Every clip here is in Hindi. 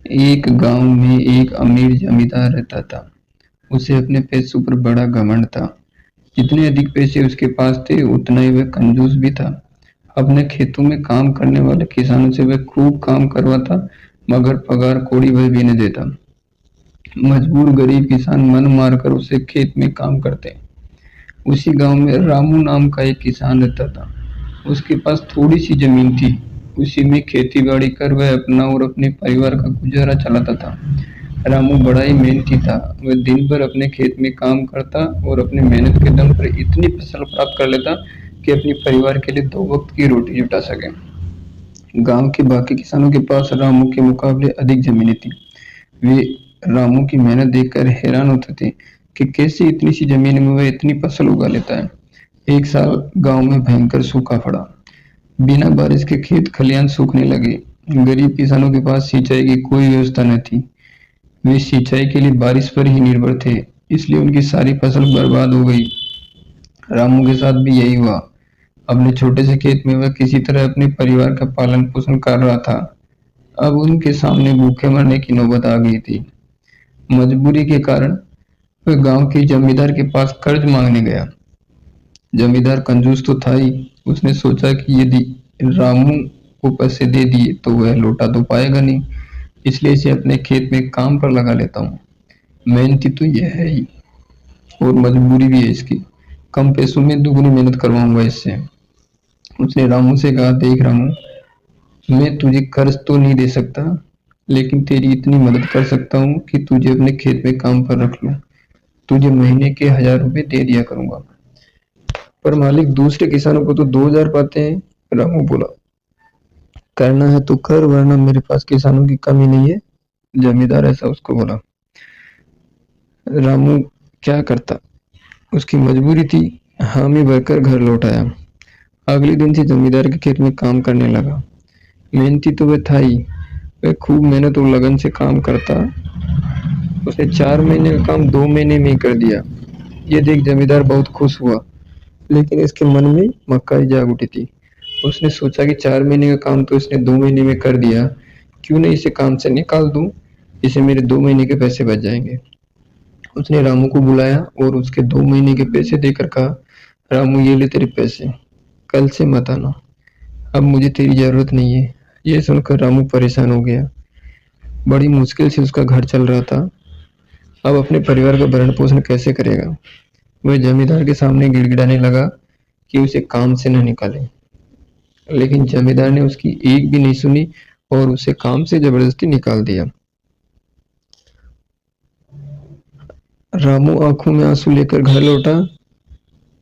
एक गांव में एक अमीर जमींदार रहता था। उसे अपने पैसों पर बड़ा घमंड था। जितने अधिक पैसे उसके पास थे उतना ही वह कंजूस भी था। अपने खेतों में काम करने वाले किसानों से वह खूब काम करवाता, मगर पगार कौड़ी वह भी न देता। मजबूर गरीब किसान मन मारकर उसे खेत में काम करते। उसी गांव में रामू नाम का एक किसान रहता था। उसके पास थोड़ी सी जमीन थी। उसी में खेती बाड़ी कर वह अपना और अपने परिवार का गुजारा चलाता था। रामू बड़ा ही मेहनती था। वह दिन भर अपने खेत में काम करता और अपनी मेहनत के दम पर इतनी फसल प्राप्त कर लेता कि अपने परिवार के लिए 2 वक्त की रोटी जुटा सके। गांव के बाकी किसानों के पास रामू के मुकाबले अधिक जमीनें थी। वे रामू की मेहनत देखकर हैरान होते थे कि कैसे इतनी सी जमीन में वह इतनी फसल उगा लेता है। एक साल गांव में भयंकर सूखा पड़ा। बिना बारिश के खेत खलियान सूखने लगे। गरीब किसानों के पास सिंचाई की कोई व्यवस्था न थी। वे सिंचाई के लिए बारिश पर ही निर्भर थे, इसलिए उनकी सारी फसल बर्बाद हो गई। रामू के साथ भी यही हुआ। अपने छोटे से खेत में वह किसी तरह अपने परिवार का पालन पोषण कर रहा था। अब उनके सामने भूखे मरने की नौबत आ गई थी। मजबूरी के कारण वह गांव के जमींदार के पास कर्ज मांगने गया। जमींदार कंजूस तो था ही। उसने सोचा कि यदि रामू को पैसे दे दिए तो वह लौटा तो पाएगा नहीं, इसलिए इसे अपने खेत में काम पर लगा लेता हूँ। मेहनती तो यह है ही और मजबूरी भी है इसकी। कम पैसों में दुगनी मेहनत करवाऊंगा इससे। उसने रामू से कहा, देख रामू, मैं तुझे कर्ज तो नहीं दे सकता, लेकिन तेरी इतनी मदद कर सकता हूँ कि तुझे अपने खेत में काम पर रख लूँ। तुझे महीने के 1000 रुपए दे दिया करूंगा। पर मालिक, दूसरे किसानों को तो 2000 पाते हैं। रामू बोला, करना है तो कर, वरना मेरे पास किसानों की कमी नहीं है। जमींदार ऐसा उसको बोला। रामू क्या करता, उसकी मजबूरी थी। हामी भरकर घर लौट आया। अगले दिन से जमींदार के खेत में काम करने लगा। मेहनती तो वह था ही। वह खूब मेहनत और लगन से काम करता। उसने 4 महीने का काम 2 महीने में ही कर दिया। ये देख जमींदार बहुत खुश हुआ, लेकिन इसके मन में मक्कारी जाग उठी थी। उसने सोचा कि 4 महीने का काम तो इसने 2 महीने में कर दिया, क्यों नहीं इसे काम से निकाल दूं, इसे मेरे 2 महीने के पैसे बच जाएंगे। उसने रामू को बुलाया और उसके 2 महीने के पैसे देकर कहा, रामू, ये ले तेरे पैसे, कल से मत आना, अब मुझे तेरी जरूरत नहीं है। यह सुनकर रामू परेशान हो गया। बड़ी मुश्किल से उसका घर चल रहा था। अब अपने परिवार का भरण पोषण कैसे करेगा। वह जमींदार के सामने गिड़गिड़ाने लगा कि उसे काम से न निकाले, लेकिन जमींदार ने उसकी एक भी नहीं सुनी और उसे काम से जबरदस्ती निकाल दिया। रामू आंखों में आंसू लेकर घर लौटा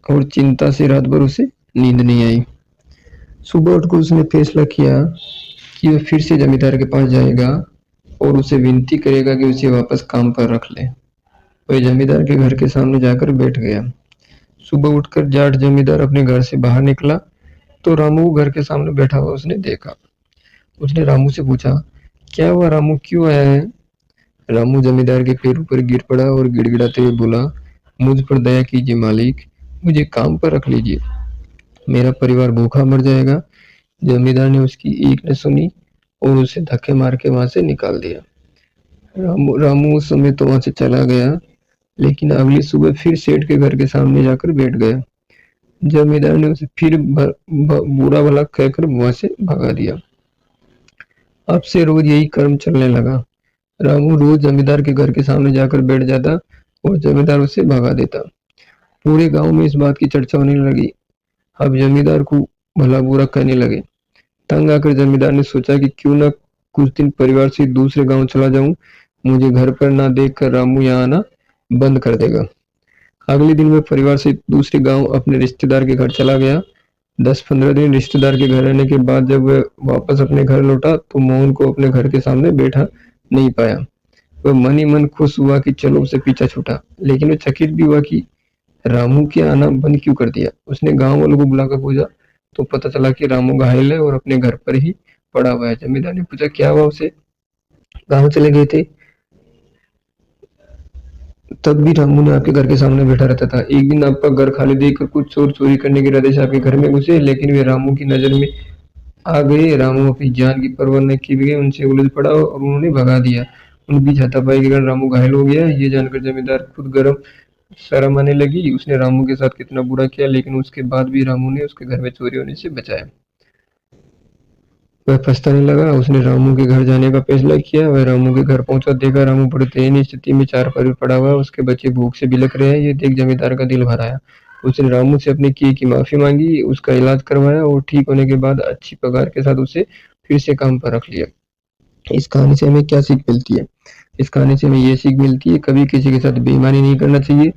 और चिंता से रात भर उसे नींद नहीं आई। सुबह उठकर उसने फैसला किया कि वह फिर से जमींदार के पास जाएगा और उसे विनती करेगा कि उसे वापस काम पर रख ले। वह जमींदार के घर के सामने जाकर बैठ गया। सुबह उठकर जाट जमींदार अपने घर से बाहर निकला तो रामू को घर के सामने बैठा हुआ उसने देखा। उसने रामू से पूछा, क्या हुआ रामू, क्यों आया है। रामू जमींदार के पैरों पर गिर पड़ा और गिड़गिड़ाते हुए बोला, मुझ पर दया कीजिए मालिक, मुझे काम पर रख लीजिए, मेरा परिवार भूखा मर जाएगा। जमींदार ने उसकी एक न सुनी और उसे धक्के मार के वहां से निकाल दिया। रामू उस समय तो वहां से चला गया, लेकिन अगली सुबह फिर सेठ के घर के सामने जाकर बैठ गया। जमींदार ने उसे फिर बुरा भला कहकर वहां से भगा दिया। अब से रोज यही कर्म चलने लगा। रामू रोज जमींदार के घर के सामने जाकर बैठ जाता और जमींदार उसे भगा देता। पूरे गांव में इस बात की चर्चा होने लगी। अब जमींदार को भला बुरा कहने लगे। तंग आकर जमींदार ने सोचा कि क्यों न कुछ दिन परिवार से दूसरे गांव चला जाऊं, मुझे घर पर ना देखकर रामू यहाँ आना बंद कर देगा। अगले दिन वह परिवार से दूसरे गांव अपने रिश्तेदार के घर चला गया। 10-15 दिन रिश्तेदार के घर रहने के बाद जब वह वापस अपने घर लौटा तो मोहन को अपने घर के सामने बैठा नहीं पाया। वह मन ही मन खुश हुआ कि चलो उसे पीछा छूटा, लेकिन वह चकित भी हुआ कि रामू के आना बंद क्यों कर दिया। उसने गांव वालों को बुलाकर पूछा तो पता चला कि रामू घायल है और अपने घर पर ही पड़ा हुआ है। जमींदार ने पूछा, क्या हुआ उसे, गाँव चले गए थे। तब भी रामू ने आपके घर के सामने बैठा रहता था। एक दिन आपका घर खाली देखकर कुछ चोर चोरी करने के इरादे से आपके घर में घुसे, लेकिन वे रामू की नजर में आ गए। रामू अपनी जान की परवाह न किए बिना उनसे उलझ पड़ा और उन्होंने भगा दिया। उन बीच हाथापाई के कारण रामू घायल हो गया। ये जानकर जमींदार खुद गरम शर्म आने लगी। उसने रामू के साथ कितना बुरा किया, लेकिन उसके बाद भी रामू ने उसके घर में चोरी होने से बचाया। वह पछताने लगा। उसने रामू के घर जाने का फैसला किया। वह रामू के घर पहुंचा, देखा रामू बड़ी दयनीय स्थिति में चारपाई पर पड़ा हुआ है। उसके बच्चे भूख से बिलख रहे हैं। ये देख जमींदार का दिल भर आया। उसने रामू से अपने किए की माफी मांगी, उसका इलाज करवाया और ठीक होने के बाद अच्छी पगार के साथ उसे फिर से काम पर रख लिया। इस कहानी से हमें क्या सीख मिलती है? इस कहानी से हमें ये सीख मिलती है, कभी किसी के साथ बेईमानी नहीं करना चाहिए,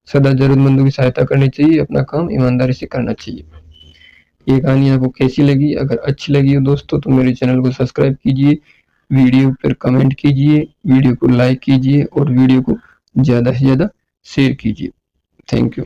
सदा जरूरतमंदों की सहायता करनी चाहिए, अपना काम ईमानदारी से करना चाहिए। ये कहानी आपको कैसी लगी? अगर अच्छी लगी हो दोस्तों तो मेरे चैनल को सब्सक्राइब कीजिए, वीडियो पर कमेंट कीजिए, वीडियो को लाइक कीजिए और वीडियो को ज़्यादा से ज़्यादा शेयर कीजिए। Thank you.